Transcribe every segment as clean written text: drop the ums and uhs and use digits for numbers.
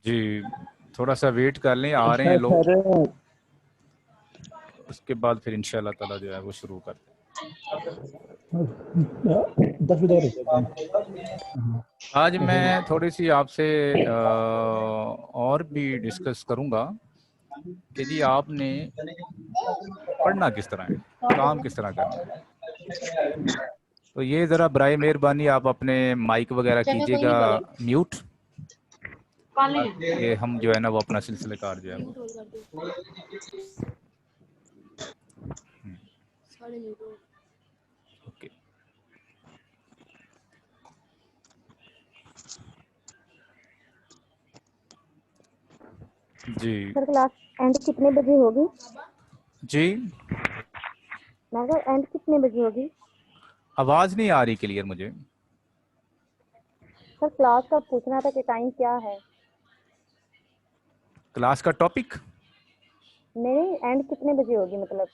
जी, थोड़ा सा वेट कर लें, आ रहे हैं मैं लोग, कह रहा हूँ उसके बाद फिर इंशाल्लाह ताला जो है वो शुरू करते 10 बजे और रुक जाते हैं। हैं। आज मैं थोड़ी सी आपसे और भी डिस्कस करूंगा कि जी आपने पढ़ना किस तरह है, काम किस तरह करना है। तो ये ज़रा बराए मेहरबानी आप अपने माइक वगैरह कीजिएगा म्यूट, ताकि हम जो है ना वो अपना सिलसिलेकार जो है वो ओके। जी सर क्लास एंड कितने बजे होगी? जी, मैं कहा एंड कितने बजे होगी? आवाज़ नहीं आ रही क्लियर मुझे। सर क्लास का पूछना था कि टाइम क्या है? क्लास का टॉपिक नहीं, एंड कितने बजे होगी? मतलब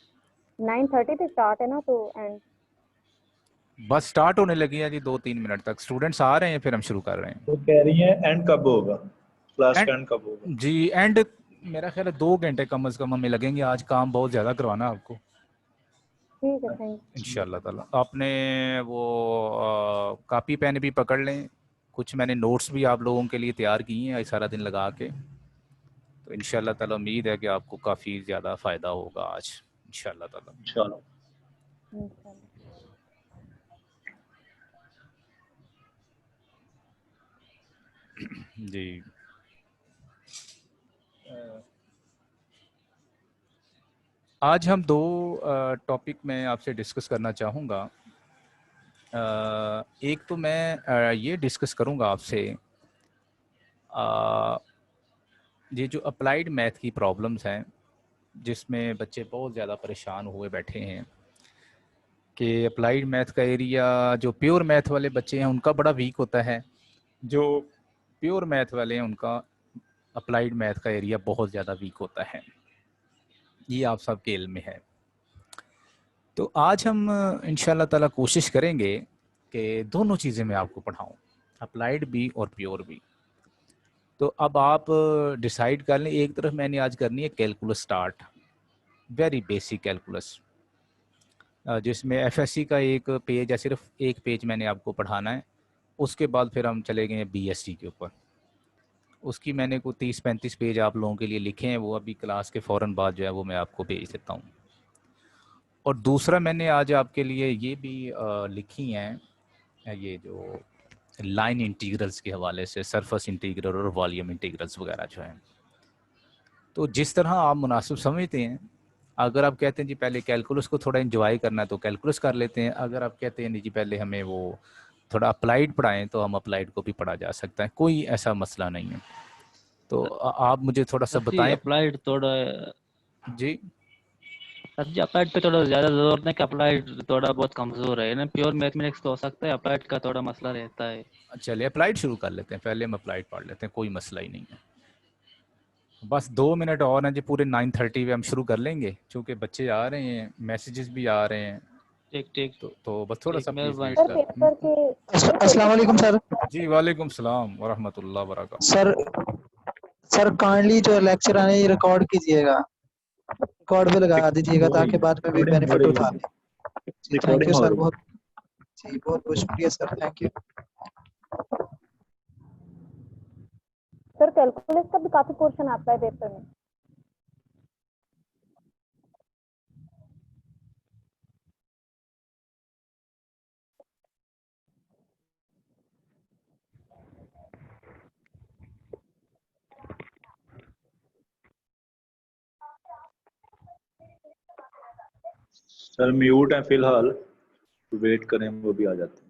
9:30 पे स्टार्ट है ना, तो एंड। बस स्टार्ट होने लगी है जी, 2-3 मिनट तक स्टूडेंट्स आ रहे हैं, फिर हम शुरू कर रहे हैं। तो कह रही हैं एंड कब होगा, क्लास एंड का एंड कब होगा? जी एंड मेरा ख्याल है 2 घंटे कम से कम हमें लगेंगे, आज काम बहुत ज़्यादा करवाना है आपको ठीक है, थैंक इंशाल्लाह ताला। आपने वो कापी पेन भी पकड़ लें, कुछ मैंने नोट्स भी आप लोगों के लिए तैयार किए हैं सारा दिन लगा के। तो इंशाल्लाह ताला उम्मीद है कि आपको काफ़ी ज़्यादा फ़ायदा होगा आज इंशाल्लाह ताला। इंशाल्लाह। यू इंशाल्लाह। जी आज हम दो टॉपिक में आपसे डिस्कस करना चाहूँगा। एक तो मैं ये डिस्कस करूँगा आपसे ये जो अप्लाइड मैथ की प्रॉब्लम्स हैं, जिसमें बच्चे बहुत ज़्यादा परेशान हुए बैठे हैं कि अप्लाइड मैथ का एरिया, जो प्योर मैथ वाले बच्चे हैं उनका बड़ा वीक होता है, जो प्योर मैथ वाले हैं उनका अप्लाइड मैथ का एरिया बहुत ज़्यादा वीक होता है। ये आप सबके इल्म में है। तो आज हम इंशाल्लाह ताला कोशिश करेंगे कि दोनों चीज़ें मैं आपको पढ़ाऊँ, अप्लाइड भी और प्योर भी। तो अब आप डिसाइड कर लें, एक तरफ मैंने आज करनी है calculus start, very basic calculus, जिसमें एफएससी का एक पेज है, सिर्फ एक पेज मैंने आपको पढ़ाना है। उसके बाद फिर हम चले गए बीएससी के ऊपर, उसकी मैंने को 30-35 पेज आप लोगों के लिए लिखे हैं, वो अभी क्लास के फ़ौरन बाद जो है वो मैं आपको भेज देता हूँ। और दूसरा मैंने आज आपके लिए ये भी लिखी हैं, ये जो लाइन इंटीग्रल्स के हवाले से, सरफेस इंटीग्रल और वॉल्यूम इंटीग्रल्स वगैरह जो हैं। तो जिस तरह आप मुनासिब समझते हैं, अगर आप कहते हैं जी पहले कैलकुलस को थोड़ा एंजॉय करना है तो कैलकुलस कर लेते हैं, अगर आप कहते हैं नहीं जी पहले हमें वो थोड़ा अप्लाइड पढ़ाएं तो हम अप्लाइड को भी पढ़ा जा सकता है, कोई ऐसा मसला नहीं है। तो आप मुझे थोड़ा सा सर जी बताएं। अप्लाइड थोड़ा जी सर जी अप्लाइड पे थोड़ा ज़्यादा ज़ोर दें कि अप्लाइड थोड़ा बहुत कमज़ोर है ना, प्योर मैथमेटिक्स तो हो सकता है, अप्लाइड का थोड़ा मसला रहता है। चलिए अप्लाइड शुरू कर लेते हैं, पहले हम अप्लाइड पढ़ लेते हैं, कोई मसला ही नहीं है। बस 2 मिनट और हैं जी, पूरे 9:30 पे हम शुरू कर लेंगे, क्योंकि बच्चे आ रहे हैं, मैसेजेस भी आ रहे हैं। ठीक ठीक तो बस थोड़ा ठीक, सा प्लीज़ मेहरबानी वेट सर सर। कर। पेपर के अस्सलाम वालेकुम सर। जी वालेकुम सलाम वरहमतुल्लाह वबरकातुहू। सर सर काइंडली जो लेक्चर आने ये रिकॉर्ड कीजिएगा, रिकॉर्ड पे लगा दीजिएगा ताकि बाद में भी रिकॉर्डिंग हो बेनिफिट रही उठा है, लें। जी थैंक रिकॉर्डिंग यू हो सर, रही है। बहुत बहुत शुक्रिया sir, thank you. Sir calculus का भी काफी पोर्शन आता है पेपर में। सर म्यूट है फिलहाल, तो वेट करें, वो भी आ जाते हैं।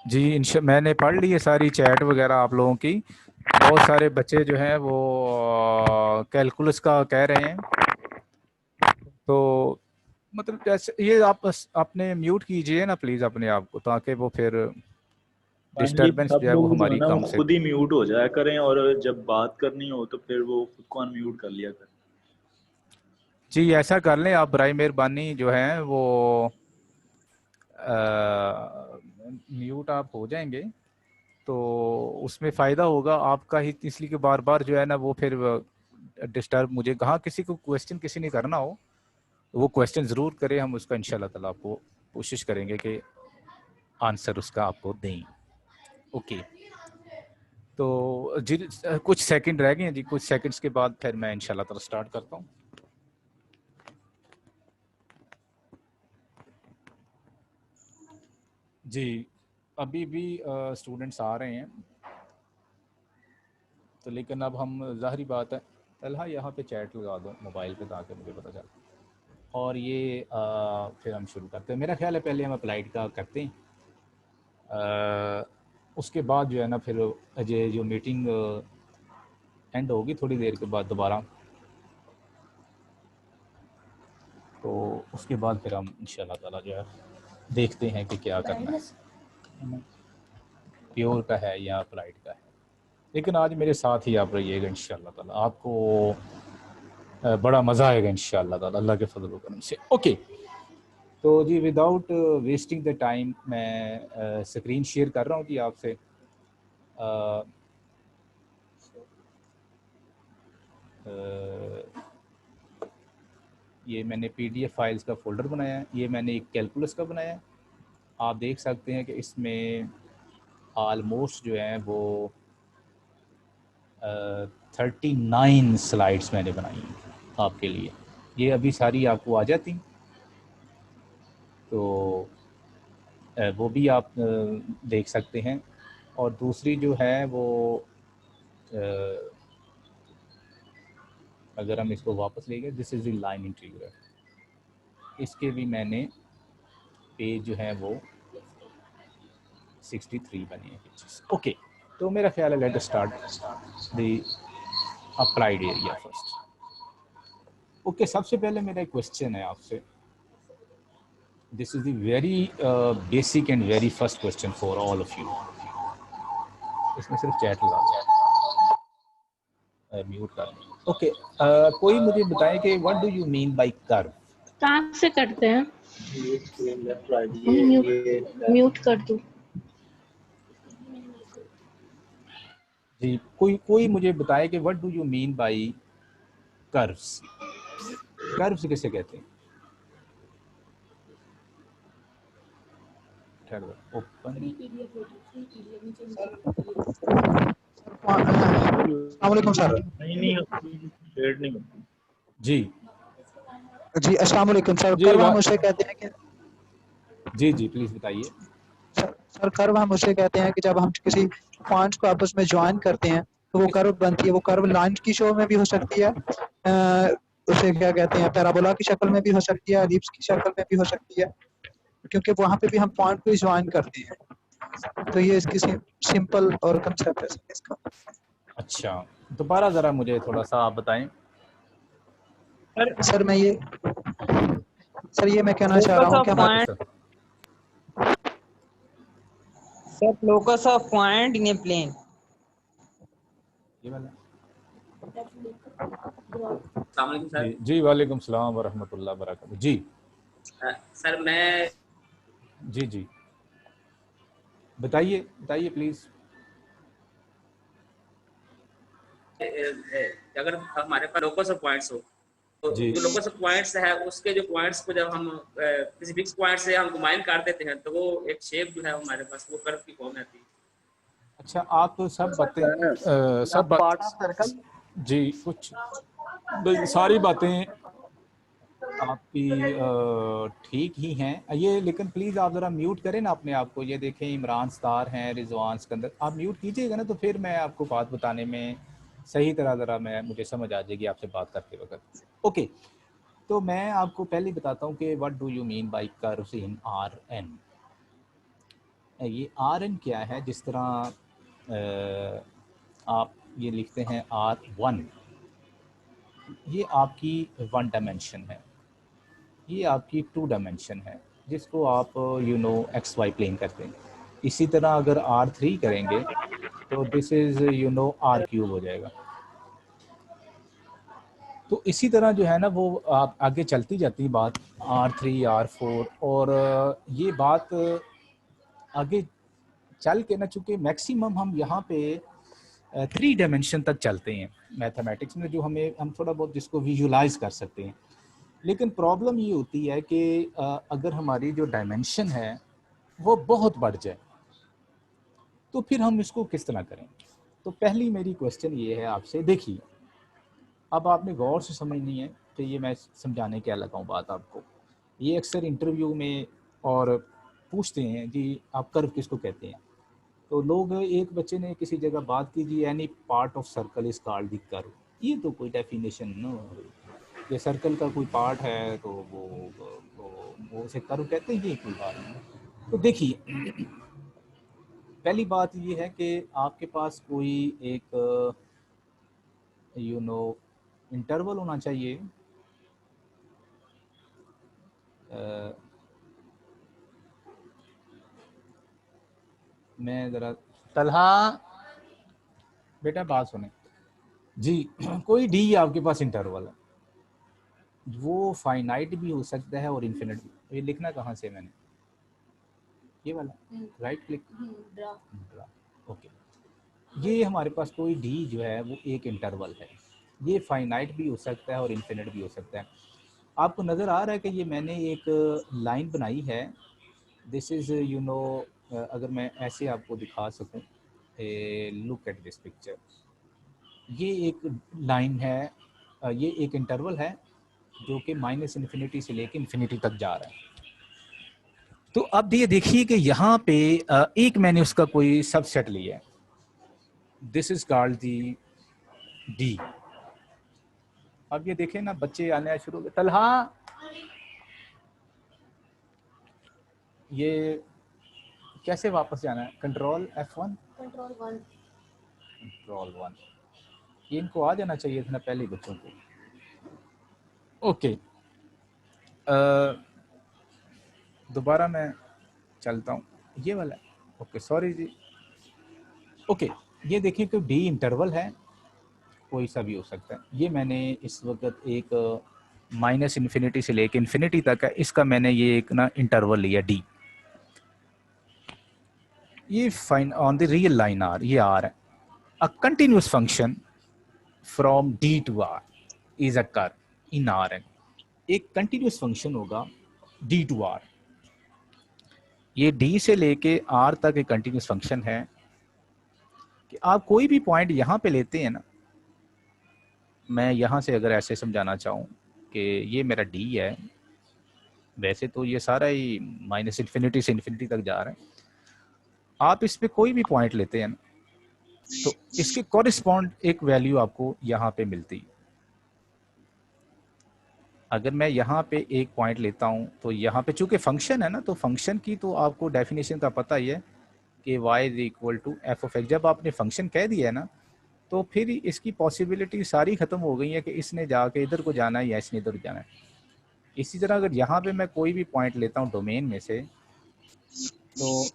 जी मैंने पढ़ ली है सारी चैट वगैरह आप लोगों की। बहुत सारे बच्चे जो हैं वो कैलकुलस का कह रहे हैं। तो मतलब जैसे ये आप आपने म्यूट कीजिए ना प्लीज़ अपने आप को, ताकि वो फिर काइंडली डिस्टरबेंस सब जो है वो लोग जो है हमारी ना वो कम से खुद ही म्यूट हो जाया करें, और जब बात करनी हो तो फिर वो खुद को अनम्यूट कर लिया करें। जी ऐसा कर लें आप, बराए मेहरबानी जो है वो म्यूट आप हो जाएंगे तो उसमें फ़ायदा होगा आपका ही, इसलिए कि बार बार जो है ना वो फिर डिस्टर्ब, मुझे कहाँ किसी को क्वेश्चन किसी ने करना हो तो वो क्वेश्चन ज़रूर करें, हम उसका इंशाल्लाह ताला आपको कोशिश करेंगे कि आंसर उसका आपको दें। ओके, तो जी कुछ सेकंड रह गए हैं जी, कुछ सेकंड्स के बाद फिर मैं इंशाल्लाह ताला स्टार्ट करता हूँ। जी अभी भी स्टूडेंट्स आ रहे हैं, तो लेकिन अब हम ज़ाहरी बात है तलहा यहाँ पे चैट लगा दो मोबाइल पे ताकि मुझे पता चले, और ये फिर हम शुरू करते हैं। मेरा ख्याल है पहले हम अप्लाइड का करते हैं, उसके बाद जो है ना फिर ये जो मीटिंग एंड होगी थोड़ी देर के बाद दोबारा, तो उसके बाद फिर हम इंशाल्लाह ताला जो है देखते हैं कि क्या करना है, प्योर का है या अप्लाइड का है। लेकिन आज मेरे साथ ही आप रहिएगा इंशाल्लाह ताला, आपको बड़ा मज़ा आएगा इंशाल्लाह ताला अल्लाह के फजल व करम से। ओके, तो जी विदाउट वेस्टिंग द टाइम मैं स्क्रीन शेयर कर रहा हूँ जी आपसे। ये मैंने पीडीएफ फाइल्स का फ़ोल्डर बनाया है, ये मैंने एक कैलकुलस का बनाया है। आप देख सकते हैं कि इसमें आलमोस्ट जो है वो 39 स्लाइड्स मैंने बनाई हैं आपके लिए। ये अभी सारी आपको आ जाती, तो वो भी आप देख सकते हैं। और दूसरी जो है वो अगर हम इसको वापस ले गए, this is the line integral, इसके भी मैंने पेज जो है वो 63 बने हैं पेजेस। ओके, तो मेरा ख्याल है let us start the applied area first. Okay, सबसे पहले मेरा एक क्वेश्चन है आपसे, this is the very basic and very first question for all of you. इसमें सिर्फ चैट लगा म्यूट कर दें। ओके, कोई मुझे बताएं कि what do you mean bye curve? कहाँ से करते हैं? ये स्क्रीन लेफ्ट राइट म्यूट कर दूं? जी कोई मुझे बताए कि what do you mean by curves? Curves किसे कहते हैं? ओपन अस्सलामुअलैकुम सर। नहीं शेड नहीं होती। जी जी अस्सलामुअलैकुम सर। जी कर्व हम उसे कहते हैं कि जी प्लीज़ बताइए। सर कर्व हम उसे कहते हैं कि जब हम किसी पॉइंट्स को आपस में ज्वाइन करते हैं तो वो कर्व बनती है। वो कर्व लाइन की शो में भी हो सकती है, उसे क्या कहते हैं पैराबोला की शक्ल में भी हो सकती है, एलिप्स की शक्ल में भी हो सकती है, क्योंकि वहाँ पे भी हम पॉइंट को ज्वाइन करते हैं। तो ये इसकी सिंपल और कंसेप्ट है इसका। अच्छा, दोबारा ज़रा मुझे थोड़ा सा आप बताएं। सर मैं कहना चाह रहा हूँ कि हमारे Set locus of point in a plane. ये वाला अस्सलामुअलैकुम सर। जी वालेकुम सलाम व रहमतुल्लाह बरकातहू। जी सर मैं जी बताइए प्लीज़। अगर हमारे पास लोकस ऑफ पॉइंट्स हो तो जी जो लोकस ऑफ पॉइंट्स है उसके जो पॉइंट्स को जब हम किसी फिक्स पॉइंट से हम कंबाइन कर देते हैं तो वो एक शेप जो है हमारे पास वो कर्व की फॉर्म में आती है। अच्छा, आप तो सब बातें जी कुछ सारी बातें आपकी ठीक ही हैं ये, लेकिन प्लीज़ आप ज़रा म्यूट करें ना अपने आप को। ये देखें इमरान स्टार हैं, रिजवान सिकंदर, आप म्यूट कीजिएगा ना, तो फिर मैं आपको बात बताने में सही तरह ज़रा मुझे समझ आ जाएगी आपसे बात करते वक्त। ओके, तो मैं आपको पहले बताता हूँ कि what do you mean by curves in R n. ये आर एन क्या है, जिस तरह आप ये लिखते हैं R1, ये आपकी 1 डायमेंशन है, ये आपकी 2 डायमेंशन है जिसको आप एक्स वाई प्लेन करते हैं। इसी तरह अगर R3 करेंगे तो दिस इज़ R³ हो जाएगा। तो इसी तरह जो है ना वो आप आगे चलती जाती बात R3 R4, और ये बात आगे चल के ना, चूँकि मैक्सिमम हम यहाँ पे 3 डायमेंशन तक चलते हैं मैथमेटिक्स में, जो हम थोड़ा बहुत जिसको विजुलाइज कर सकते हैं। लेकिन प्रॉब्लम ये होती है कि अगर हमारी जो डायमेंशन है वो बहुत बढ़ जाए तो फिर हम इसको किस तरह करें। तो पहली मेरी क्वेश्चन ये है आपसे, देखिए अब आपने गौर से समझनी है कि ये मैं समझाने क्या लगा हूँ बात आपको। ये अक्सर इंटरव्यू में और पूछते हैं जी आप कर्व किसको कहते हैं, तो लोग, एक बच्चे ने किसी जगह बात की जी any part of circle is called the curve. ये तो कोई डेफिनेशन न, ये सर्कल का कोई पार्ट है तो वो उसे कर्व कहते हैं, ये कोई बात नहीं। तो देखिए पहली बात ये है कि आपके पास कोई एक इंटरवल होना चाहिए, मैं ज़रा, तलहा बेटा बात सुने जी, कोई डी आपके पास इंटरवल है, वो फाइनाइट भी हो सकता है और इन्फिनिट भी। ये लिखना कहाँ से मैंने, ये वाला राइट क्लिक ड्रा, ओके। ये हमारे पास कोई डी जो है वो एक इंटरवल है, ये फाइनाइट भी हो सकता है और इन्फिनिट भी हो सकता है। आपको नज़र आ रहा है कि ये मैंने एक लाइन बनाई है, दिस इज़ अगर मैं ऐसे आपको दिखा सकूं, लुक एट दिस पिक्चर, ये एक लाइन है, ये एक इंटरवल है जो कि -इन्फिनिटी से लेके इन्फिनिटी तक जा रहा है। तो अब ये देखिए कि यहाँ पे एक मैंने उसका कोई सबसेट लिया है, this is called the D. अब ये देखें ना बच्चे आने शुरू हो गए, तलहा ये कैसे वापस जाना है, कंट्रोल F1, कंट्रोल 1, ये इनको आ जाना चाहिए था ना पहले बच्चों को। ओके, दोबारा मैं चलता हूँ, ये वाला, ओके सॉरी जी। ओके, ये देखिए कि डी इंटरवल है, कोई सा भी हो सकता है। ये मैंने इस वक्त एक -इन्फिनिटी से लेके इन्फिनिटी तक है, इसका मैंने ये एक ना इंटरवल लिया डी। ये fine on the real line R, ये आर है, a continuous function from D to R is a curve in R n. एक कंटिन्यूस फंक्शन होगा डी टू आर, ये डी से लेके आर तक एक कंटिन्यूस फंक्शन है कि आप कोई भी पॉइंट यहाँ पे लेते हैं ना, मैं यहाँ से अगर ऐसे समझाना चाहूँ कि ये मेरा डी है, वैसे तो ये सारा ही -इन्फिनिटी से इन्फिनिटी तक जा रहा है, आप इस पे कोई भी पॉइंट लेते हैं ना तो इसके कॉरिस्पॉन्ड एक वैल्यू आपको यहाँ पे मिलती है। अगर मैं यहाँ पे एक पॉइंट लेता हूँ तो यहाँ पे चूंकि फंक्शन है ना, तो फंक्शन की तो आपको डेफिनेशन का पता ही है कि y = f(x). जब आपने फंक्शन कह दिया है ना तो फिर इसकी पॉसिबिलिटी सारी ख़त्म हो गई है कि इसने जाके इधर को जाना है या इसने इधर जाना है। इसी तरह अगर यहाँ पे मैं कोई भी पॉइंट लेता हूँ डोमेन में से, तो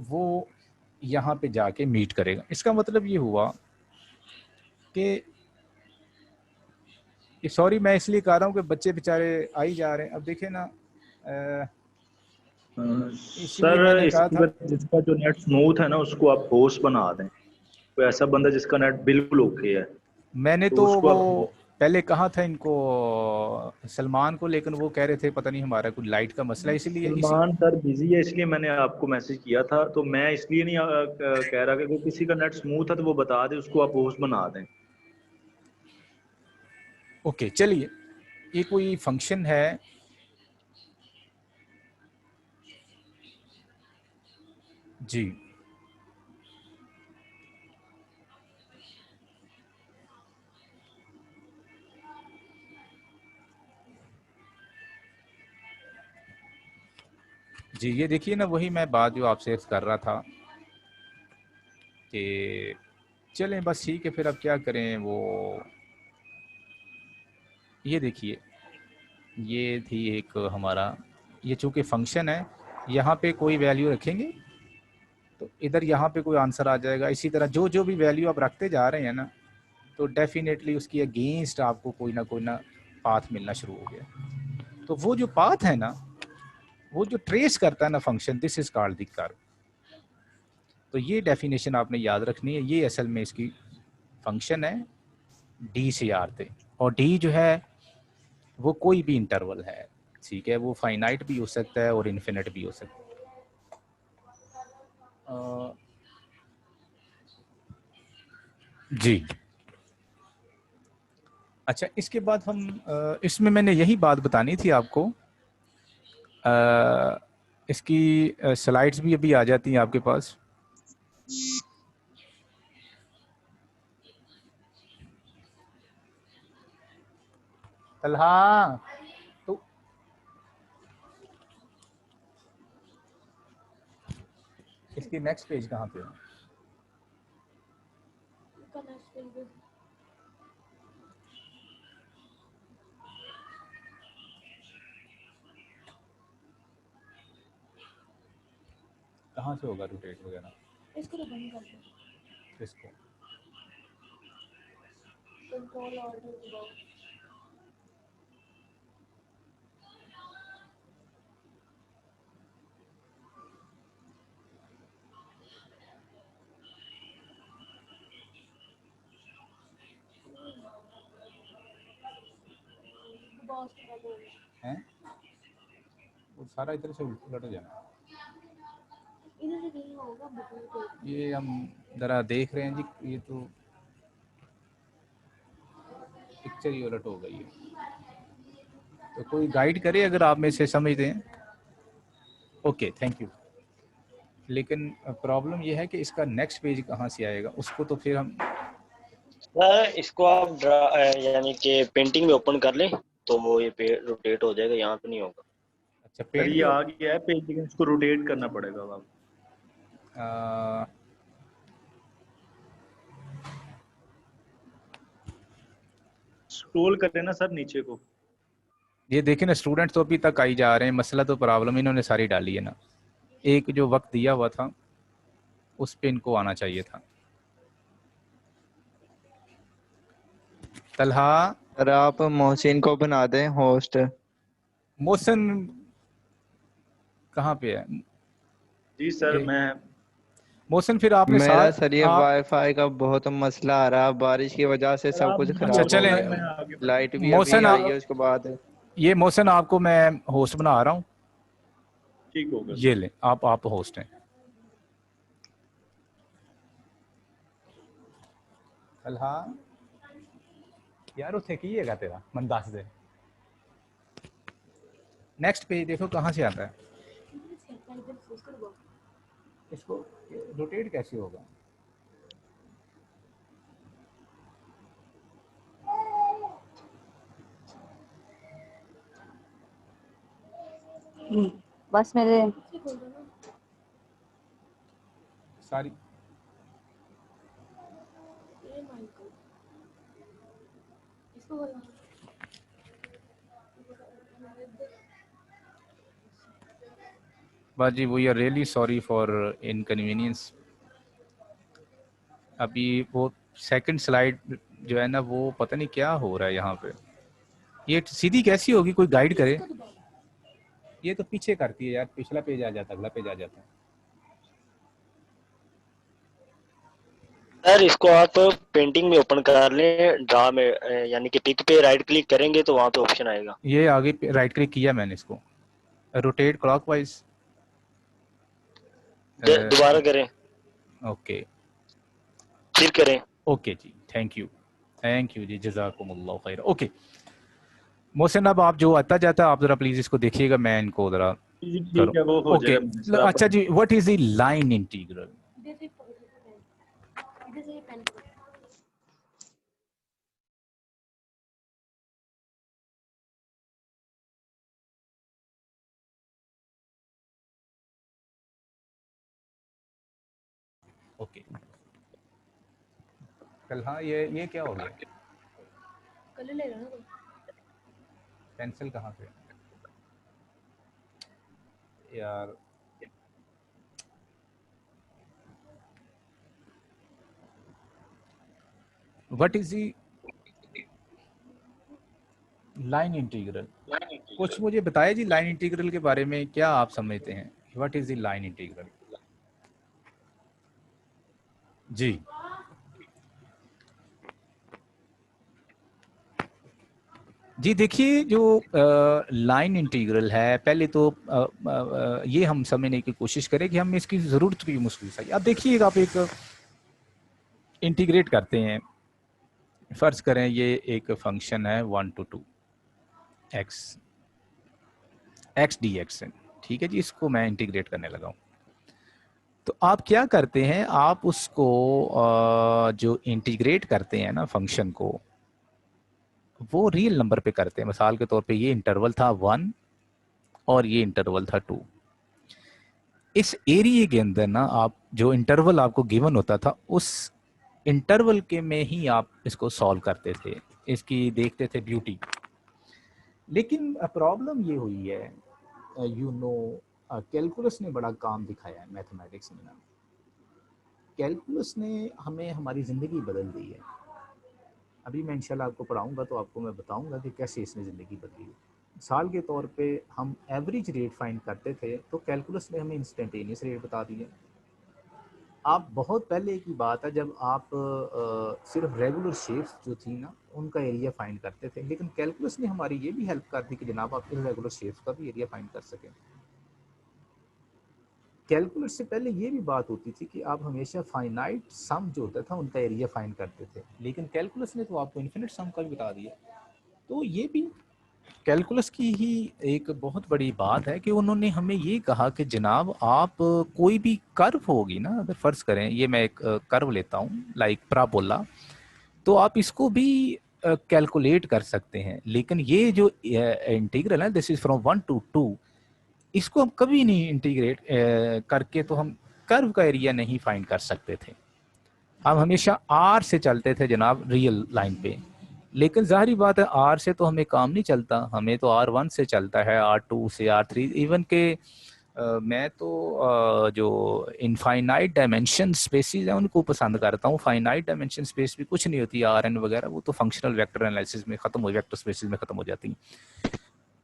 वो यहाँ पे जाके मीट करेगा। इसका मतलब ये हुआ कि, सॉरी मैं इसलिए कह रहा हूँ कि बच्चे बेचारे आ ही जा रहे हैं। अब देखे ना, इसीलिए सर मैंने कहा इसकी था, वजह जिसका जो नेट स्मूथ है ना उसको आप होस्ट बना दें। कोई ऐसा बंदा जिसका नेट बिल्कुल ओके है मैंने तो तो उसको वो आप, पहले कहा था इनको, सलमान को, लेकिन वो कह रहे थे पता नहीं हमारा कुछ लाइट का मसला है, इसीलिए सलमान सर बिजी है इसलिए मैंने आपको मैसेज किया था। तो मैं इसलिए नहीं कह रहा कि कोई किसी का नेट स्मूथ है तो वो बता दे, उसको आप होस्ट बना दें। ओके चलिए, ये कोई फंक्शन है, जी जी ये देखिए ना, वही मैं बात जो आपसे कर रहा था कि चलें बस ठीक है, फिर अब क्या करें। वो ये देखिए, ये थी एक हमारा, ये चूंकि फंक्शन है, यहाँ पे कोई वैल्यू रखेंगे तो इधर यहाँ पे कोई आंसर आ जाएगा। इसी तरह जो जो भी वैल्यू आप रखते जा रहे हैं ना, तो डेफिनेटली उसकी अगेंस्ट आपको कोई ना पाथ मिलना शुरू हो गया। तो वो जो पाथ है ना, वो जो ट्रेस करता है ना function, this is called the curve. तो ये डेफिनेशन आपने याद रखनी है। ये असल में इसकी फंक्शन है डी से आर थे, और डी जो है वो कोई भी इंटरवल है, ठीक है, वो फाइनाइट भी हो सकता है और इन्फिनिट भी हो सकता है। जी अच्छा, इसके बाद हम इसमें मैंने यही बात बतानी थी आपको। इसकी स्लाइड्स भी अभी आ जाती हैं आपके पास। तलहा, तो इसकी नेक्स्ट पेज कहाँ पे है? कहाँ से होगा रोटेट वगैरह? इसको तो बंद कर दो। इसको कंट्रोल ऑल्ट दबाओ। हैं, वो सारा इधर से उलट जाना। इधर से नहीं होगा बटन को। ये हम ज़रा देख रहे हैं जी, ये तो पिक्चर ही उलट हो गई है। तो कोई गाइड करे अगर आप में से समझते हैं। Okay thank you. लेकिन प्रॉब्लम ये है कि इसका नेक्स्ट पेज कहाँ से आएगा, उसको तो फिर हम सर इसको आप यानी कि पेंटिंग में ओपन कर लें तो वो ये रोटेट हो जाएगा, यहाँ पे नहीं होगा। अच्छा सर पेंट ये आ गया है पेज, लेकिन इसको रोटेट करना पड़ेगा अब। स्क्रॉल कर लेना सर नीचे को। ये देखें ना, स्टूडेंट तो अभी तक आई जा रहे हैं, मसला तो प्रॉब्लम इन्होंने सारी डाली है ना। एक जो वक्त दिया हुआ था उस पे इनको आना चाहिए था। तलहा, सर आप मोहसिन को बना दें होस्ट। मोहसिन कहाँ पे है? जी सर मैं मोहसिन फिर आपने मेरा साथ सर ये वाईफाई का बहुत मसला आ रहा है, बारिश की वजह से सब कुछ अच्छा खराब हो चलें, गया है। लाइट भी अभी मोहसिन आई है उसके बाद। ये मोहसिन आपको मैं होस्ट बना रहा हूँ। ठीक होगा। ये ले आप होस्ट हैं। तलहा यार उसे की है तेरा मन दस दे। नेक्स्ट पेज देखो कहाँ से आता है। इसको रोटेट कैसे होगा? बस मेरे सारी बाजी we are really sorry for inconvenience. अभी वो सेकंड स्लाइड जो है ना, वो पता नहीं क्या हो रहा है यहाँ पे। ये सीधी कैसी होगी, कोई गाइड करे। ये तो पीछे करती है यार, पिछला पेज आ जाता, अगला पेज आ जाता है। सर इसको आप पेंटिंग में ओपन कर लें, ड्रा में यानी कि पिक पे राइट क्लिक करेंगे तो वहाँ पे ऑप्शन आएगा। ये आगे राइट क्लिक किया मैंने, इसको रोटेट क्लॉकवाइज दोबारा करें, ओके फिर करें। ओके जी, थैंक यू जी, जज़ाकुमुल्लाह खैर। ओके मोहसिन, अब आप जो आता जाता आप जरा प्लीज इसको देखिएगा, मैं इनको जरा ठीक है वो हो ओके जाएगा। अच्छा जी, what is the line integral? इधर से पेन ओके कल, हाँ ये क्या हो गया? कल ले लो ना कोई। पेंसिल कहाँ से यार? What is the line integral? कुछ मुझे बताया जी लाइन इंटीग्रल के बारे में, क्या आप समझते हैं? What is the line integral? जी जी देखिए, जो लाइन इंटीग्रल है, पहले तो ये हम समझने की कोशिश करें कि हम इसकी ज़रूरत की मुश्किल सही। अब देखिए, आप एक इंटीग्रेट करते हैं, फ़र्ज़ करें ये एक फंक्शन है 1 to 2 x dx है, ठीक है जी। इसको मैं इंटीग्रेट करने लगा हूँ। तो आप क्या करते हैं, आप उसको जो इंटीग्रेट करते हैं ना फंक्शन को, वो रियल नंबर पे करते हैं। मिसाल के तौर पे ये इंटरवल था 1 और ये इंटरवल था 2। इस एरिया के अंदर ना आप जो इंटरवल आपको गिवन होता था, उस इंटरवल के में ही आप इसको सॉल्व करते थे, इसकी देखते थे ब्यूटी। लेकिन प्रॉब्लम ये हुई है, कैलकुलस ने बड़ा काम दिखाया है मैथमेटिक्स में ना। कैलकुलस ने हमें हमारी ज़िंदगी बदल दी है। अभी मैं इंशाल्लाह आपको पढ़ाऊंगा तो आपको मैं बताऊंगा कि कैसे इसने ज़िंदगी बदली है। साल के तौर पे हम एवरेज रेट फाइंड करते थे, तो कैलकुलस ने हमें इंस्टेंटेनियस रेट बता दिया। आप बहुत पहले की बात है जब आप सिर्फ रेगुलर शेप्स जो थी ना उनका एरिया फाइंड करते थे, लेकिन कैलकुलस ने हमारी ये भी हेल्प कर दी कि जनाब आप इरेगुलर शेप्स का भी एरिया फाइंड कर सकें। कैलकुलस से पहले ये भी बात होती थी कि आप हमेशा फाइनाइट सम जो होता था उनका एरिया फाइंड करते थे, लेकिन कैलकुलस ने तो आपको इन्फिनिट सम का भी बता दिया। तो ये भी कैलकुलस की ही एक बहुत बड़ी बात है कि उन्होंने हमें ये कहा कि जनाब आप कोई भी कर्व होगी ना, अगर फ़र्ज़ करें ये मैं एक कर्व लेता हूँ लाइक parabola, तो आप इसको भी कैलकुलेट कर सकते हैं। लेकिन ये जो इंटीग्रल है, दिस इज़ फ्रॉम 1 to 2, इसको हम कभी नहीं इंटीग्रेट करके तो हम कर्व का एरिया नहीं फाइंड कर सकते थे। हम हमेशा आर से चलते थे जनाब रियल लाइन पे। लेकिन ज़ाहिरी बात है आर से तो हमें काम नहीं चलता, हमें तो R1 से चलता है, R2 से, R3, इवन के मैं तो जो इनफाइनाइट डायमेंशन स्पेसिस हैं उनको पसंद करता हूँ। फाइनाइट डायमेंशन स्पेस भी कुछ नहीं होती Rn वगैरह, वो तो फंक्शनल वेक्टर एनालिसिस में ख़त्म हो, वेक्टर स्पेसिस में ख़त्म हो जाती हैं।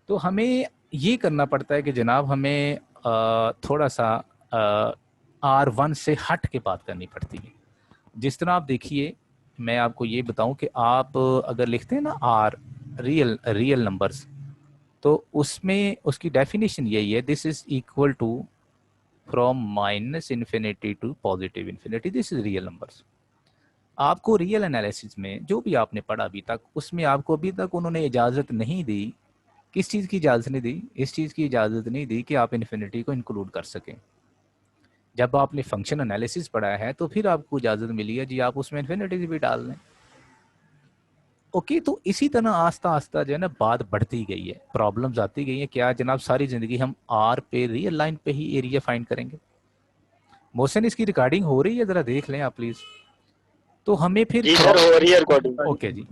तो हमें ये करना पड़ता है कि जनाब हमें थोड़ा सा R1 से हट के बात करनी पड़ती है। जिस तरह आप देखिए, मैं आपको ये बताऊं कि आप अगर लिखते हैं ना आर रियल नंबर्स, तो उसमें उसकी डेफिनेशन यही है, this is equal to from minus infinity to positive infinity, this is real numbers. आपको रियल एनालिसिस में जो भी आपने पढ़ा अभी तक, उसमें आपको अभी तक उन्होंने इजाज़त नहीं दी। किस चीज़ की इजाज़त नहीं दी? इस चीज़ की इजाज़त नहीं दी कि आप इन्फिनिटी को इंक्लूड कर सकें। जब आपने फंक्शन एनालिसिस पढ़ा है तो फिर आपको इजाज़त मिली है जी आप उसमें इन्फिनिटी भी डाल दें। ओके, तो इसी तरह आस्ता आस्ता जो है ना बात बढ़ती गई है, प्रॉब्लम्स आती गई है। क्या जनाब सारी ज़िंदगी हम आर पे रियल लाइन पे ही एरिया फाइंड करेंगे? मोहसिन, इसकी रिकॉर्डिंग हो रही है, ज़रा देख लें आप प्लीज़। तो हमें फिर जी सर, हो रही है रिकॉर्डिंग। ओके जी,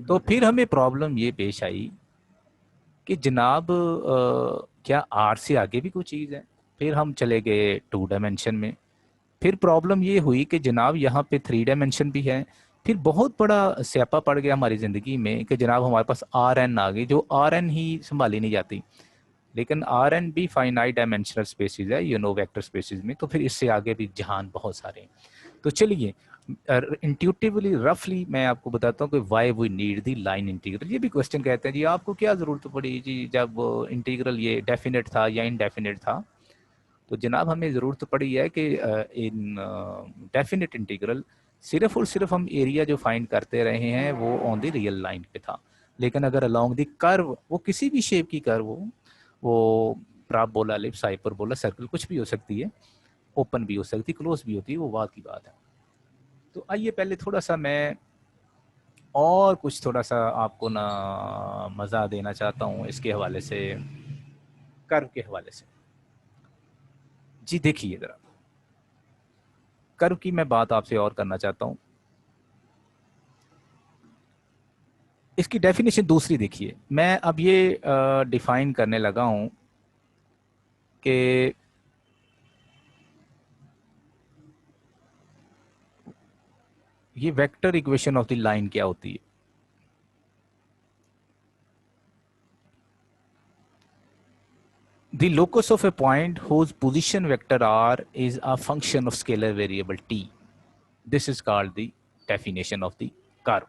तो फिर हमें प्रॉब्लम ये पेश आई कि जनाब क्या आर से आगे भी कोई चीज़ है? फिर हम चले गए 2 डायमेंशन में। फिर प्रॉब्लम ये हुई कि जनाब यहाँ पे 3 डायमेंशन भी है। फिर बहुत बड़ा स्यापा पड़ गया हमारी ज़िंदगी में कि जनाब हमारे पास Rn आ गई, जो Rn ही संभाली नहीं जाती। लेकिन Rn भी फाइनाइट डायमेंशनल स्पेसिस है, वेक्टर स्पेसिस में। तो फिर इससे आगे भी जहान बहुत सारे हैं। तो चलिए इंट्यूटिवली रफली मैं आपको बताता हूँ कि why we need the line integral. ये भी क्वेश्चन कहते हैं जी आपको क्या ज़रूरत पड़ी जी जब इंटीग्रल ये डेफिनेट था या इनडेफिनेट था? तो जनाब हमें ज़रूरत पड़ी है कि इन डेफिनेट इंटीग्रल सिर्फ और सिर्फ हम एरिया जो फाइंड करते रहे हैं वो ऑन द रियल लाइन पे था। लेकिन अगर अलोंग द कर्व, वो किसी भी शेप की कर्व हो, वो parabola, एलिप्स, हाइपरबोला, सर्कल, कुछ भी हो सकती है, ओपन भी हो सकती है, क्लोज भी होती है, वो बात की बात है। तो आइए पहले थोड़ा सा मैं और कुछ थोड़ा सा आपको ना मज़ा देना चाहता हूँ इसके हवाले से, कर्व के हवाले से। जी देखिए ज़रा, कर्व की मैं बात आपसे और करना चाहता हूँ। इसकी डेफिनेशन दूसरी देखिए, मैं अब ये डिफाइन करने लगा हूँ कि ये vector equation of the line क्या होती है। The locus of a point whose position vector r is a function of scalar variable t. This is called the definition of the curve.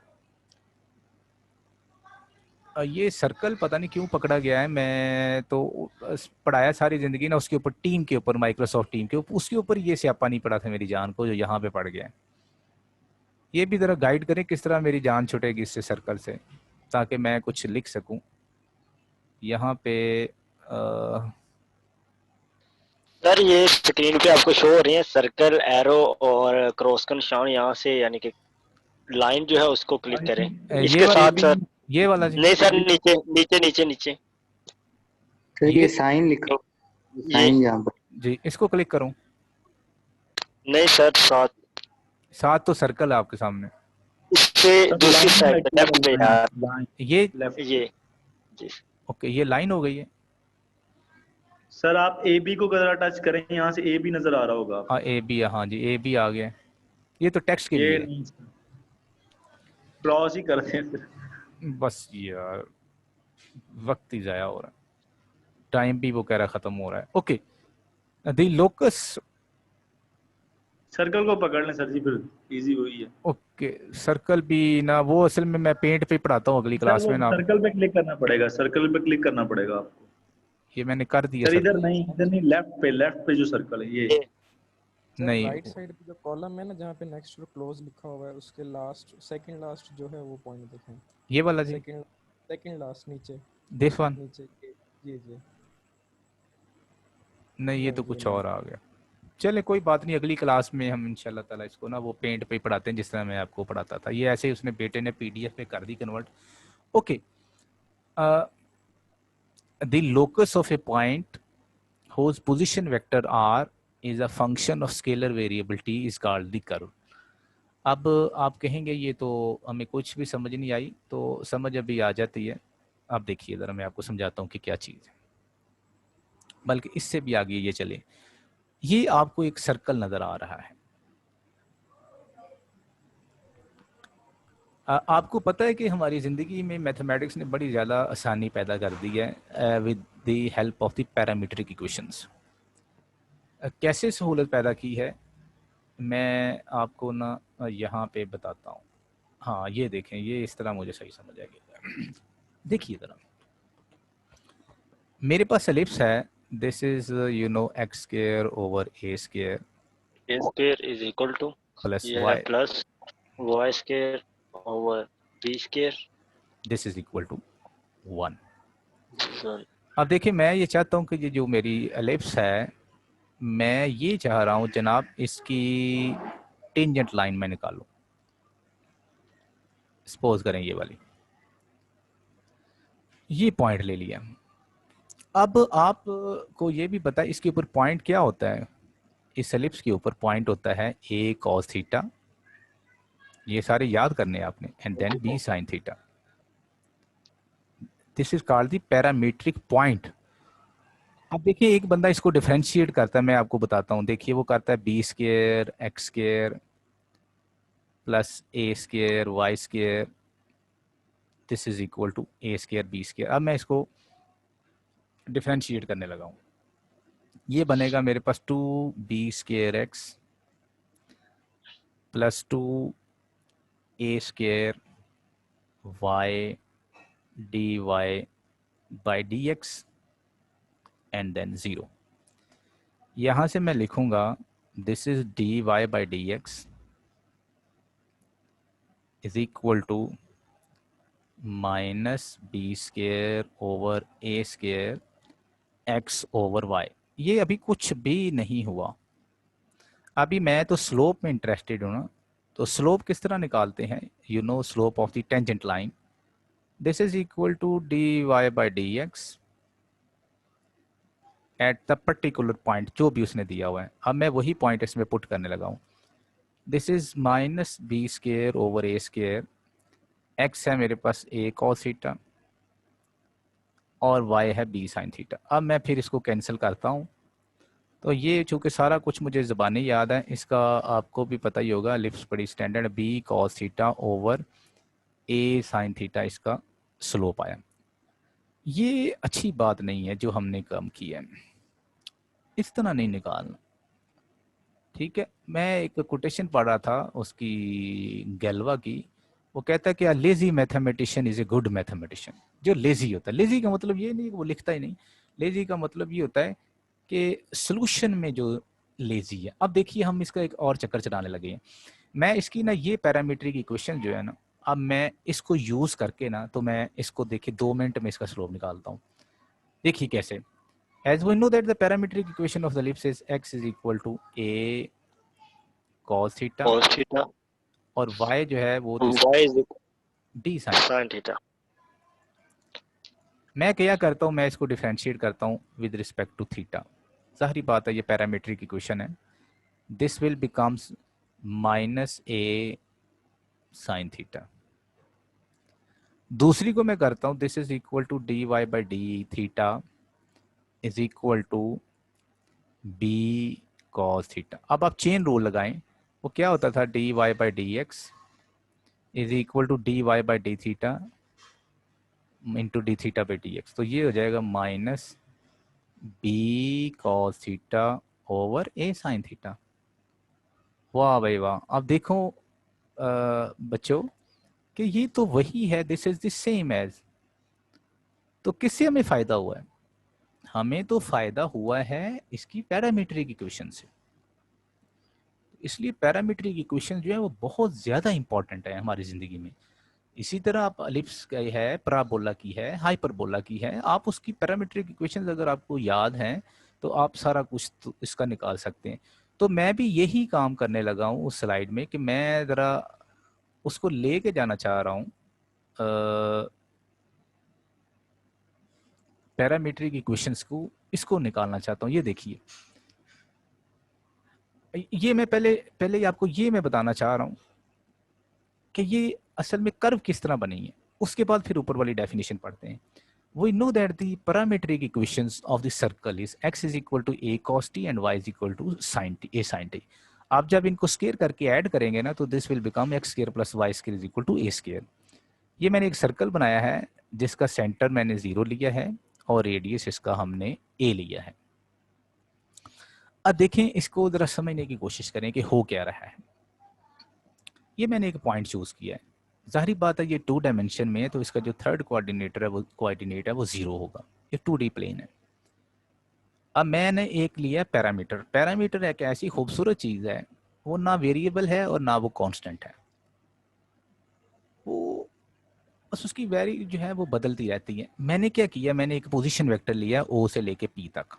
ये सर्कल पता नहीं क्यों पकड़ा गया है, मैं तो पढ़ाया सारी जिंदगी ना उसके ऊपर, टीम के ऊपर, माइक्रोसॉफ्ट टीम के ऊपर, उसके ऊपर ये स्यापा नहीं पड़ा था मेरी जान को जो यहाँ पे पड़ गया है। ये भी ज़रा गाइड करें किस तरह मेरी जान छुटेगी इससे सर्कल से, ताकि मैं कुछ लिख सकूं। यहाँ पे सर ये स्क्रीन पे आपको शो हो रही है सर्कल, एरो और क्रॉस का निशान, यहाँ से यानी कि लाइन जो है उसको क्लिक करें। इसके साथ सर ये वाला जी? नहीं सर, नीचे नीचे नीचे नीचे तो ये साइन लिखो, साइन यहाँ पर जी, इसको क्लिक करूं? नहीं सर, साथ तो सर्कल है आपके सामने, इससे दूसरी साइड पे लेफ्ट पे यार, ये जी ओके, ये लाइन हो गई है सर। आप ए बी को अगर टच करें, यहाँ से ए बी नजर आ रहा होगा। हाँ ए बी, हाँ जी ए बी आ गया। ये तो टेक्स्ट के लिए क्रॉस ही करते हैं फिर। बस यार वक्त ही जाया हो रहा है, टाइम भी वो कह रहा खत्म हो रहा है। ओके, द लोकस, सर्कल को पकड़ लें सर जी, फिर इजी हुई है। ओके, सर्कल भी ना, वो असल में मैं पेंट पे पढ़ाता हूँ अगली क्लास में ना। सर्कल पे क्लिक करना पड़ेगा, सर्कल पे क्लिक करना पड़ेगा आपको। ये मैंने कर दिया सर। इधर नहीं, लेफ्ट पे जो सर्कल है ये नहीं, राइट साइड पे जो कॉलम है ना जहाँ पे नेक्स्ट टू क्लोज लिखा हुआ है, उसके लास्ट सेकंड लास्ट जो है वो पॉइंट देखें। ये वाला जी? सेकंड लास्ट नीचे, दिस वन? नीचे जी नहीं, ये तो कुछ और आ गया। चले कोई बात नहीं, अगली क्लास में हम इंशाल्लाह ताला इसको ना वो पेंट पे पढ़ाते हैं जिस तरह मैं आपको पढ़ाता था। ये ऐसे ही उसने बेटे ने पीडीएफ पे कर दी convert. Okay, the locus of a point whose position vector r is a function of scalar variable t is called the curve. अब आप कहेंगे ये तो हमें कुछ भी समझ नहीं आई, तो समझ अभी आ जाती है। आप देखिए ज़रा, मैं आपको समझाता हूँ कि क्या चीज़ है, बल्कि इससे भी आगे ये चले। ये आपको एक सर्कल नज़र आ रहा है, आपको पता है कि हमारी ज़िंदगी में मैथमेटिक्स ने बड़ी ज़्यादा आसानी पैदा कर दी है with the help of the parametric equations. कैसे सहूलत पैदा की है मैं आपको ना यहाँ पे बताता हूँ। हाँ ये देखें, ये इस तरह मुझे सही समझ आ गया। देखिए ज़रा, मेरे पास एलिप्स है, this is you know x square over a square, a square is equal to plus y square over b square, this is equal to 1। अब देखिए, मैं ये चाहता हूँ कि ये जो मेरी एलिप्स है, मैं ये चाह रहा हूँ जनाब इसकी टेंजेंट लाइन मैं निकालूं। सपोज करें ये वाली, ये पॉइंट ले लिया। अब आप को ये भी पता है इसके ऊपर पॉइंट क्या होता है। इस एलिप्स के ऊपर पॉइंट होता है a cos थीटा, ये सारे याद करने हैं आपने, and then b sin theta. This is called the parametric point. अब देखिए, एक बंदा इसको डिफरेंशिएट करता है, मैं आपको बताता हूँ। देखिए वो करता है b square x square plus a square y square, this is equal to a square b square. अब मैं इसको डिफरेंशिएट करने लगा हूँ, ये बनेगा मेरे पास 2b square x plus 2a square y dy by dx and then 0। यहाँ से मैं लिखूंगा this is dy by dx is equal to minus b square over a square x over y। ये अभी कुछ भी नहीं हुआ, अभी मैं तो स्लोप में इंटरेस्टेड हूँ ना। तो स्लोप किस तरह निकालते हैं, you know slope of the tangent line, this is equal to dy by dx at the particular point जो भी उसने दिया हुआ है। अब मैं वही पॉइंट इसमें पुट करने लगा हूँ। This is minus b square over a square, x है मेरे पास ए कॉस थीटा और y है b साइन थीटा। अब मैं फिर इसको कैंसिल करता हूँ, तो ये चूँकि सारा कुछ मुझे ज़बानी याद है, इसका आपको भी पता ही होगा, लिप्स बड़ी standard, b cos theta over a sine theta इसका स्लोप आया। ये अच्छी बात नहीं है जो हमने काम किया है, इस तरह नहीं निकालना, ठीक है। मैं एक कोटेशन पढ़ रहा था उसकी, गैल्वा की, वो कहता है कि lazy mathematician is a good mathematician. जो लेजी होता है, लेजी का मतलब ये नहीं कि वो लिखता ही नहीं, लेजी का मतलब ये होता है कि सॉल्यूशन में जो लेजी है। अब देखिए हम इसका एक और चक्कर चलाने लगे हैं। मैं इसकी ना ये पैरामीट्रिक इक्वेशन जो है ना, अब मैं इसको यूज करके ना, तो मैं इसको देखिए 2 मिनट में इसका स्लोप निकालता हूँ। देखिए कैसे, as we know that the parametric equation of the ellipse is x is equal to a cos theta और y जो है वो y is d sin theta. मैं क्या करता हूँ, मैं इसको डिफरेंशिएट करता हूँ विद रिस्पेक्ट टू थीटा। जाहिर बात है ये पैरामीट्रिक इक्वेशन है, this will becomes minus a sine theta. दूसरी को मैं करता हूँ, this is equal to d y by d theta is equal to b cos theta. अब आप चेन रूल लगाएं, वो क्या होता था, d y by d x is equal to d y by d theta into d theta by d x. तो ये हो जाएगा minus b cos theta over ए साइन थीटा। वाह भाई वाह। अब देखो बच्चों कि ये तो वही है, this is the same as. तो किससे हमें फायदा हुआ है? हमें तो फायदा हुआ है इसकी पैरामीट्रिक इक्वेशन से। इसलिए पैरामीट्रिक इक्वेशन जो है वो बहुत ज़्यादा इंपॉर्टेंट है हमारी ज़िंदगी में। इसी तरह आप एलिप्स का है, पैराबोला की है, हाइपरबोला की है, आप उसकी पैरामीट्रिक इक्वेशंस अगर आपको याद हैं तो आप सारा कुछ तो इसका निकाल सकते हैं। तो मैं भी यही काम करने लगा हूँ उस स्लाइड में कि मैं ज़रा उसको लेके जाना चाह रहा हूँ पैरामीट्रिक इक्वेशंस को, इसको निकालना चाहता हूँ। ये देखिए, ये मैं पहले आपको ये मैं बताना चाह रहा हूँ कि ये असल में कर्व किस तरह बनी है, उसके बाद फिर ऊपर वाली डेफिनेशन पढ़ते हैं। We know that the parametric equations of the circle is x is equal to a cos t and y is equal to sin t, a sin t. आप जब इनको स्केयर करके ऐड करेंगे ना तो this will become x square plus y square is equal to a square. ये मैंने एक सर्कल बनाया है जिसका सेंटर मैंने 0 लिया है और रेडियस इसका हमने a लिया है। अब देखें, इसको जरा समझने की कोशिश करें कि हो क्या रहा है। ये मैंने एक पॉइंट चूज किया है, जाहिर बात है ये 2 डायमेंशन में है तो इसका जो थर्ड कोऑर्डिनेट है वो 0 होगा, ये 2D प्लेन है। अब मैंने एक लिया पैरामीटर। पैरामीटर एक ऐसी खूबसूरत चीज़ है, वो ना वेरिएबल है और ना वो कांस्टेंट है, वो बस उसकी वैल्यू जो है वो बदलती रहती है। मैंने क्या किया, मैंने एक पोजीशन वेक्टर लिया O से लेके P तक।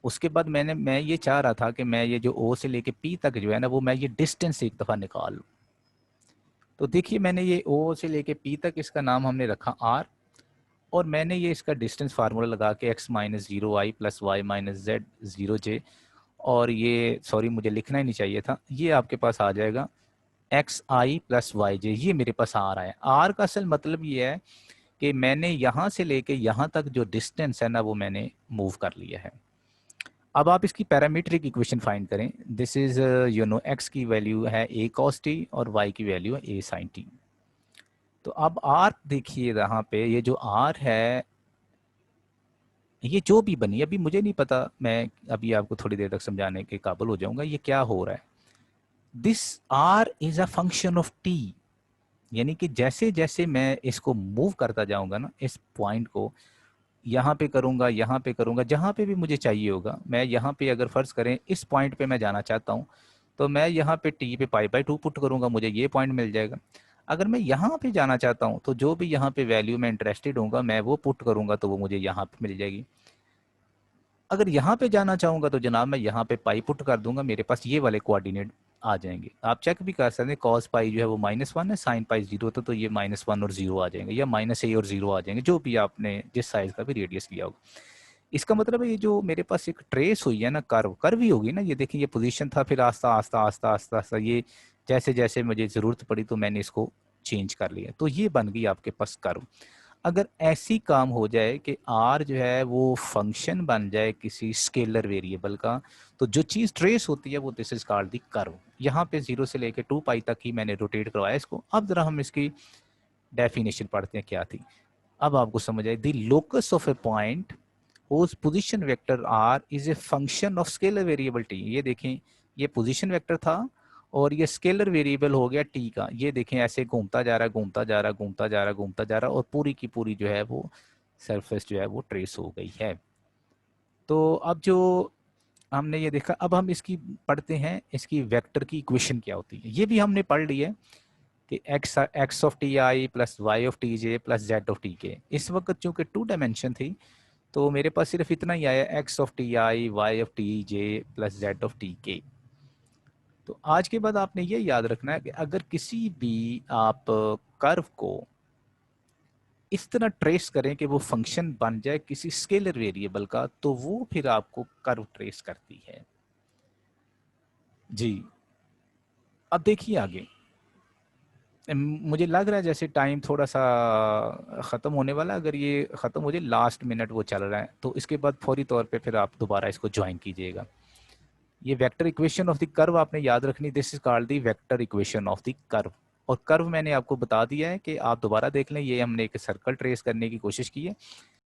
उसके बाद मैं ये चाह रहा था कि मैं ये जो O से लेके P तक जो है ना वो मैं ये डिस्टेंस एक दफ़ा निकाल लूँ। तो देखिए मैंने ये O से लेके P तक इसका नाम हमने रखा R और मैंने ये इसका डिस्टेंस फार्मूला लगा के x minus 0i plus y minus z 0j और ये सॉरी मुझे लिखना ही नहीं चाहिए था, ये आपके पास आ जाएगा xi प्लस yj। ये मेरे पास R है। R का असल मतलब ये है कि मैंने यहाँ से लेके यहाँ तक जो डिस्टेंस है ना वो मैंने मूव कर लिया है। अब आप इसकी पैरामीट्रिक इक्वेशन फाइंड करें। This is you no x की वैल्यू है a cos t और y की वैल्यू है a sin t। तो अब R देखिए यहाँ पे, ये जो R है ये जो भी बनी, अभी मुझे नहीं पता, मैं अभी आपको थोड़ी देर तक समझाने के काबिल हो जाऊंगा ये क्या हो रहा है। This R is a function of t, यानी कि जैसे जैसे मैं इसको मूव करता जाऊंगा ना, इस पॉइंट को यहाँ पे करूँगा, यहाँ पे करूँगा, जहाँ पे भी मुझे चाहिए होगा। मैं यहाँ पे अगर फ़र्ज़ करें इस पॉइंट पे मैं जाना चाहता हूँ तो मैं यहाँ पे t पे π/2 पुट करूँगा, मुझे ये पॉइंट मिल जाएगा। अगर मैं यहाँ पे जाना चाहता हूँ तो जो भी यहाँ पे वैल्यू में इंटरेस्टेड होगा मैं वो पुट करूँगा तो वो मुझे यहाँ पे मिल जाएगी। अगर यहाँ पे जाना चाहूँगा तो जनाब मैं यहाँ पे पाई पुट कर दूंगा, मेरे पास ये वाले कोऑर्डिनेट आ जाएंगे। आप चेक भी कर सकते हैं, कॉस पाई जो है वो -1 है, साइन पाई 0 होता तो ये -1 और 0 आ जाएंगे या -a और 0 आ जाएंगे, जो भी आपने जिस साइज का भी रेडियस लिया होगा। इसका मतलब है ये जो मेरे पास एक ट्रेस हुई है ना, कर्व ही होगी ना, ये देखिए ये पोजीशन था, फिर आस्ता आस्ता आस्ता आस्ता आस्ता ये जैसे जैसे मुझे ज़रूरत पड़ी तो मैंने इसको चेंज कर लिया, तो ये बन गई आपके पास कर्व। अगर ऐसी काम हो जाए कि आर जो है वो फंक्शन बन जाए किसी स्केलर वेरिएबल का, तो जो चीज़ ट्रेस होती है वो this is called the curve. यहाँ पे 0 से लेके 2 पाई तक ही मैंने रोटेट करवाया इसको। अब जरा हम इसकी डेफिनेशन पढ़ते हैं क्या थी, अब आपको समझ आए। The locus of a point whose position vector r is a function of scalar variable t। ये देखें ये पोजीशन वेक्टर था और ये स्केलर वेरिएबल हो गया t का। ये देखें ऐसे घूमता जा रहा घूमता जा रहा घूमता जा रहा घूमता जा रहा और पूरी की पूरी जो है वो सरफेस जो है वो ट्रेस हो गई है। तो अब जो हमने ये देखा, अब हम इसकी पढ़ते हैं इसकी वेक्टर की इक्वेशन क्या होती है। ये भी हमने पढ़ ली है कि x of t i plus y of t j plus z of t k. इस वक्त चूंकि 2 डायमेंशन थी तो मेरे पास सिर्फ इतना ही आया, x of t i y of t j plus z of t k. तो आज के बाद आपने ये याद रखना है कि अगर किसी भी आप कर्व को इस तरह ट्रेस करें कि वो फंक्शन बन जाए किसी स्केलर वेरिएबल का, तो वो फिर आपको कर्व ट्रेस करती है जी। अब देखिए आगे, मुझे लग रहा है जैसे टाइम थोड़ा सा ख़त्म होने वाला। अगर ये ख़त्म हो जाए, लास्ट मिनट वो चल रहा है, तो इसके बाद फौरी तौर पे फिर आप दोबारा इसको ज्वाइन कीजिएगा। ये vector equation of the curve आपने याद रखनी, this is called the vector equation of the curve. और कर्व मैंने आपको बता दिया है कि आप दोबारा देख लें, ये हमने एक सर्कल ट्रेस करने की कोशिश की है।